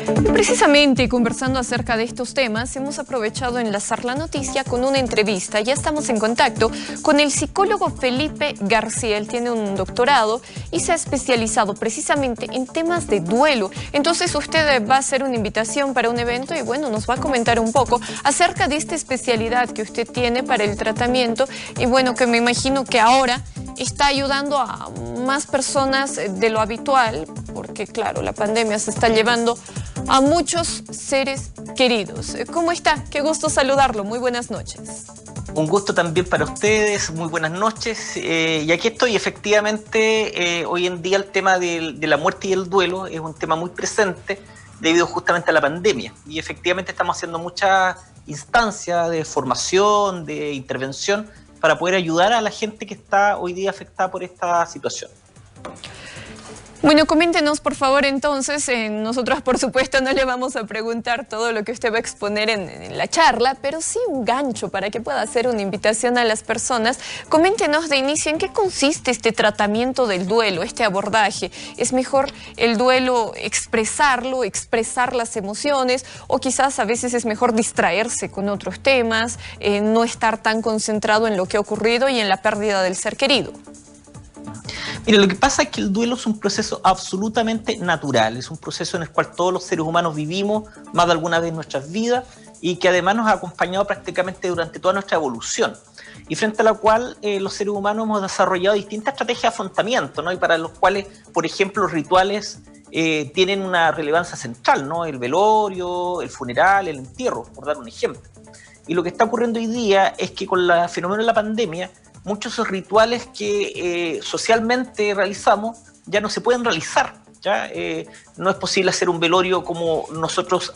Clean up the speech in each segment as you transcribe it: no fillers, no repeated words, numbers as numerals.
Y precisamente conversando acerca de estos temas, hemos aprovechado enlazar la noticia con una entrevista. Ya estamos en contacto con el psicólogo Felipe García. Él tiene un doctorado y se ha especializado precisamente en temas de duelo. Entonces usted va a hacer una invitación para un evento y bueno, nos va a comentar un poco acerca de esta especialidad que usted tiene para el tratamiento y bueno, que me imagino que ahora está ayudando a más personas de lo habitual, porque claro, la pandemia se está llevando a muchos seres queridos. ¿Cómo está? Qué gusto saludarlo. Muy buenas noches. Un gusto también para ustedes, muy buenas noches. Y aquí estoy, efectivamente, hoy en día el tema de la muerte y el duelo es un tema muy presente debido justamente a la pandemia. Y efectivamente estamos haciendo muchas instancias de formación, de intervención, para poder ayudar a la gente que está hoy día afectada por esta situación. Bueno, coméntenos por favor entonces, nosotros por supuesto no le vamos a preguntar todo lo que usted va a exponer en la charla, pero sí un gancho para que pueda hacer una invitación a las personas. Coméntenos de inicio en qué consiste este tratamiento del duelo, este abordaje. ¿Es mejor el duelo expresarlo, expresar las emociones o quizás a veces es mejor distraerse con otros temas, no estar tan concentrado en lo que ha ocurrido y en la pérdida del ser querido? Mira, lo que pasa es que el duelo es un proceso absolutamente natural, es un proceso en el cual todos los seres humanos vivimos más de alguna vez en nuestras vidas y que además nos ha acompañado prácticamente durante toda nuestra evolución y frente a la cual los seres humanos hemos desarrollado distintas estrategias de afrontamiento, ¿no? Y para los cuales, por ejemplo, los rituales tienen una relevancia central, ¿no? El velorio, el funeral, el entierro, por dar un ejemplo. Y lo que está ocurriendo hoy día es que con el fenómeno de la pandemia, muchos de esos rituales que socialmente realizamos ya no se pueden realizar. ¿Ya? No es posible hacer un velorio como nosotros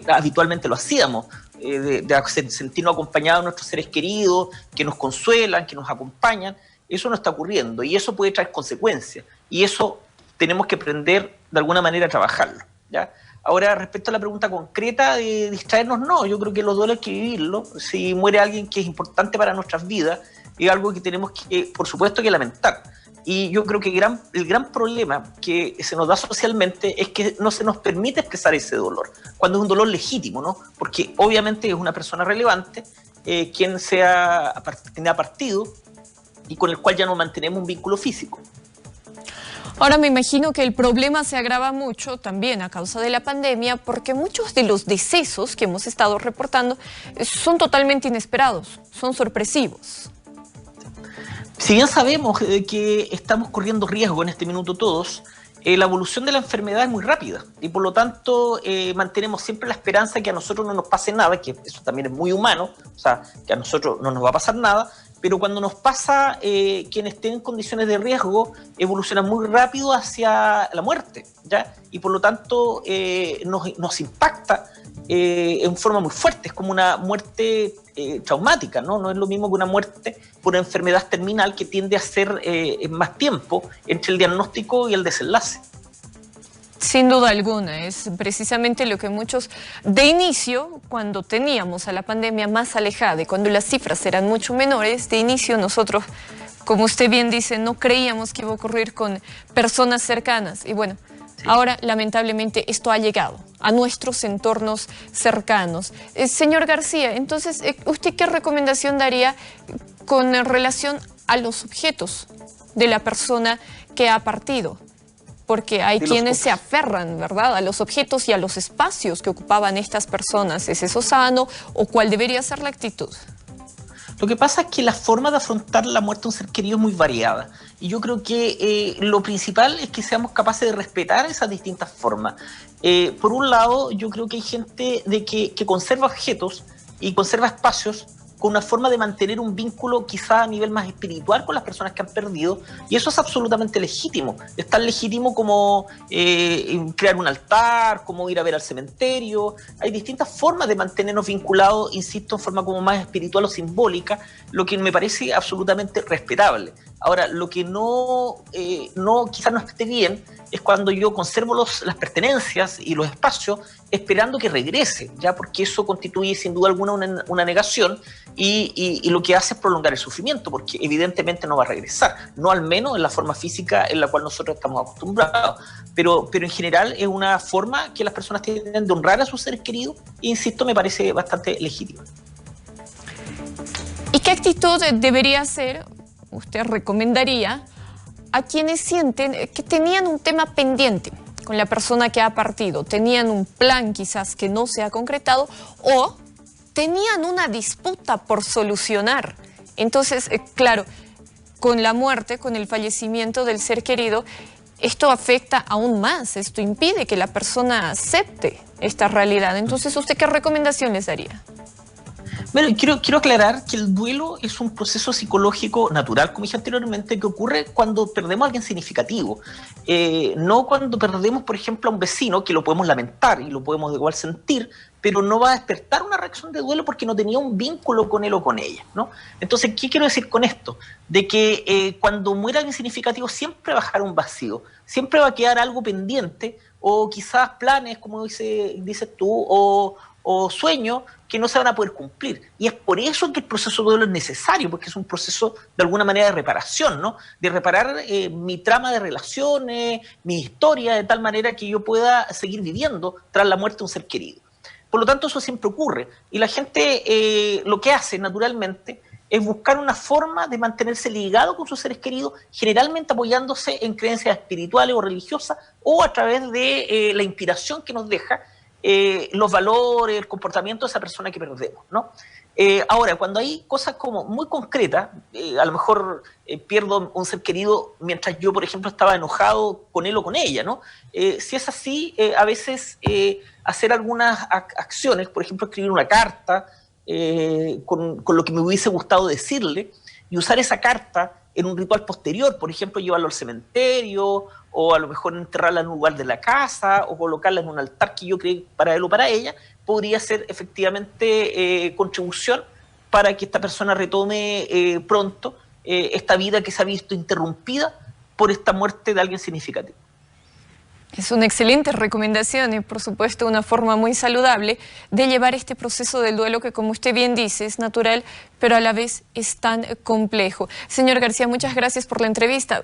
habitualmente lo hacíamos, de sentirnos acompañados de nuestros seres queridos, que nos consuelan, que nos acompañan. Eso no está ocurriendo y eso puede traer consecuencias y eso tenemos que aprender de alguna manera a trabajarlo. ¿Ya? Ahora, respecto a la pregunta concreta de distraernos, no, yo creo que los duelos hay que vivirlo. Si muere alguien que es importante para nuestras vidas, es algo que tenemos que, por supuesto, que lamentar. Y yo creo que el gran problema que se nos da socialmente es que no se nos permite expresar ese dolor, cuando es un dolor legítimo, ¿no? Porque obviamente es una persona relevante, quien ha partido y con el cual ya no mantenemos un vínculo físico. Ahora me imagino que el problema se agrava mucho también a causa de la pandemia porque muchos de los decesos que hemos estado reportando son totalmente inesperados, son sorpresivos. Si bien sabemos que estamos corriendo riesgo en este minuto todos, la evolución de la enfermedad es muy rápida y por lo tanto mantenemos siempre la esperanza de que a nosotros no nos pase nada, que eso también es muy humano, o sea, que a nosotros no nos va a pasar nada, pero cuando nos pasa, quienes estén en condiciones de riesgo evolucionan muy rápido hacia la muerte, ¿ya? Y por lo tanto nos impacta en forma muy fuerte, es como una muerte traumática, ¿no? No es lo mismo que una muerte por enfermedad terminal que tiende a ser más tiempo entre el diagnóstico y el desenlace. Sin duda alguna, es precisamente lo que muchos, de inicio, cuando teníamos a la pandemia más alejada y cuando las cifras eran mucho menores, de inicio nosotros, como usted bien dice, no creíamos que iba a ocurrir con personas cercanas. Y bueno, sí. Ahora lamentablemente esto ha llegado a nuestros entornos cercanos. Señor García, entonces, ¿usted qué recomendación daría con relación a los objetos de la persona que ha partido? Porque hay quienes se aferran, ¿verdad?, a los objetos y a los espacios que ocupaban estas personas. ¿Es eso sano o cuál debería ser la actitud? Lo que pasa es que la forma de afrontar la muerte de un ser querido es muy variada. Y yo creo que lo principal es que seamos capaces de respetar esas distintas formas. Por un lado, yo creo que hay gente que conserva objetos y conserva espacios con una forma de mantener un vínculo quizá a nivel más espiritual con las personas que han perdido, y eso es absolutamente legítimo. Es tan legítimo como crear un altar, como ir a ver al cementerio. Hay distintas formas de mantenernos vinculados, insisto, en forma como más espiritual o simbólica, lo que me parece absolutamente respetable. Ahora, lo que quizás no esté bien es cuando yo conservo las pertenencias y los espacios esperando que regrese, ya, porque eso constituye sin duda alguna una negación y lo que hace es prolongar el sufrimiento, porque evidentemente no va a regresar, no al menos en la forma física en la cual nosotros estamos acostumbrados, pero en general es una forma que las personas tienen de honrar a sus seres queridos e, insisto, me parece bastante legítima. ¿Y qué actitud debería ser, usted recomendaría, a quienes sienten que tenían un tema pendiente con la persona que ha partido, tenían un plan quizás que no se ha concretado o tenían una disputa por solucionar? Entonces, claro, con la muerte, con el fallecimiento del ser querido, esto afecta aún más, esto impide que la persona acepte esta realidad. Entonces, ¿usted qué recomendación les daría? Bueno, quiero aclarar que el duelo es un proceso psicológico natural, como dije anteriormente, que ocurre cuando perdemos a alguien significativo. No cuando perdemos, por ejemplo, a un vecino, que lo podemos lamentar y lo podemos igual sentir, pero no va a despertar una reacción de duelo porque no tenía un vínculo con él o con ella, ¿no? Entonces, ¿qué quiero decir con esto? De que cuando muera alguien significativo siempre va a dejar un vacío, siempre va a quedar algo pendiente, o quizás planes, como dices tú, o sueños que no se van a poder cumplir. Y es por eso que el proceso de duelo es necesario, porque es un proceso de alguna manera de reparación, ¿no? De reparar mi trama de relaciones, mi historia, de tal manera que yo pueda seguir viviendo tras la muerte de un ser querido. Por lo tanto, eso siempre ocurre. Y la gente lo que hace naturalmente es buscar una forma de mantenerse ligado con sus seres queridos, generalmente apoyándose en creencias espirituales o religiosas, o a través de la inspiración que nos deja los valores, el comportamiento de esa persona que perdemos, ¿no? Ahora, cuando hay cosas como muy concretas, a lo mejor pierdo un ser querido mientras yo, por ejemplo, estaba enojado con él o con ella, ¿no? Si es así, a veces hacer algunas acciones, por ejemplo, escribir una carta con lo que me hubiese gustado decirle y usar esa carta en un ritual posterior, por ejemplo, llevarlo al cementerio o a lo mejor enterrarla en un lugar de la casa o colocarla en un altar que yo creé para él o para ella, podría ser efectivamente contribución para que esta persona retome pronto esta vida que se ha visto interrumpida por esta muerte de alguien significativo. Es una excelente recomendación y, por supuesto, una forma muy saludable de llevar este proceso del duelo que, como usted bien dice, es natural, pero a la vez es tan complejo. Señor García, muchas gracias por la entrevista.